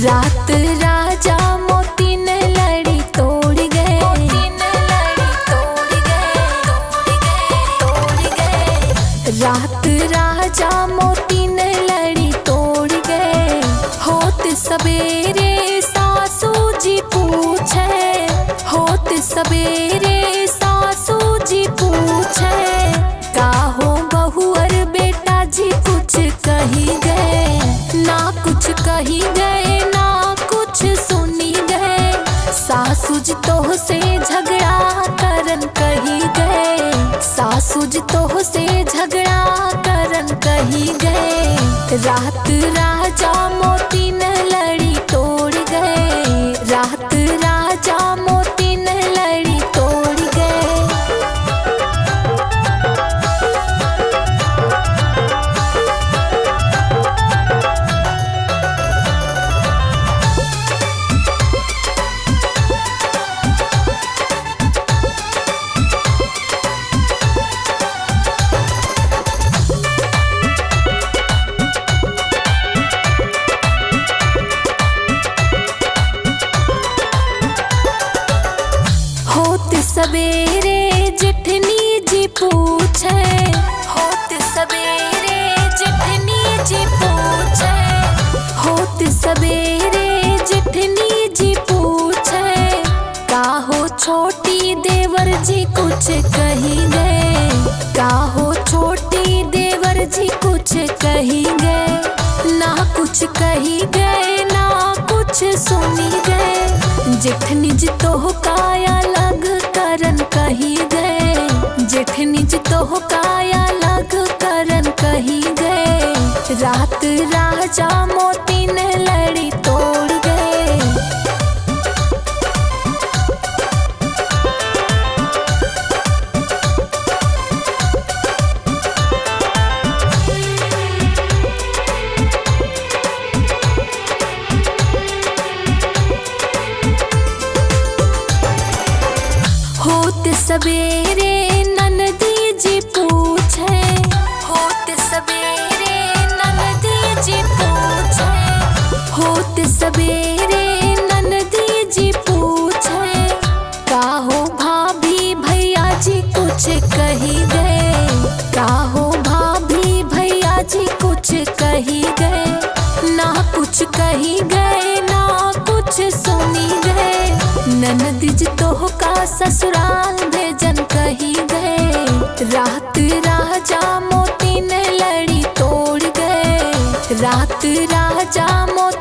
रात राजा मोती ने लड़ी तोड़ गए, रात राजा मोती ने लड़ी तोड़ गए। होत सवेरे सासू जी पूछे, होत सवेरे सासू जी पूछे, का हो बहू और बेटा जी कुछ कही गए, ना कुछ कही गए ना कुछ सुनी गए। सासू जी तो से झगड़ा करन कही गए, सासू जी तो से झगड़ा करन कही गए। रात राजा मोती ने लड़ी तोड़ गए, रात राजा मोती ने लड़ी तोड़ गए। होत सवेरे जिठनी जी पूछे, होत सवेरे जिठनी जी पूछे, होत सवेरे जिठनी जी पूछे, का हो छोटी देवर जी कुछ कही गए, का हो छोटी देवर जी कुछ कही गए, ना कुछ कही गए ना कुछ सुनी गए। जेठनी जी तो काया लग करन कही गए, जेठनी जी तो काया लग करन कही गए। रात राजा मोती ने लड़ी तोड़ गए। होत सवेरे ननदी जी पूछे, होत सवेरे ननदी जी पूछे, होत सवेरे ननदी जी पूछे, का हो भाभी भैया जी कुछ कही गए, का हो भाभी भैया जी कुछ कही गए, ना कुछ कही गए ना कुछ सुनी गए। ननद जी तो का ससुराल भेजन कही गए। रात राजा मोती ने लड़ी तोड़ गए, रात राजा मोती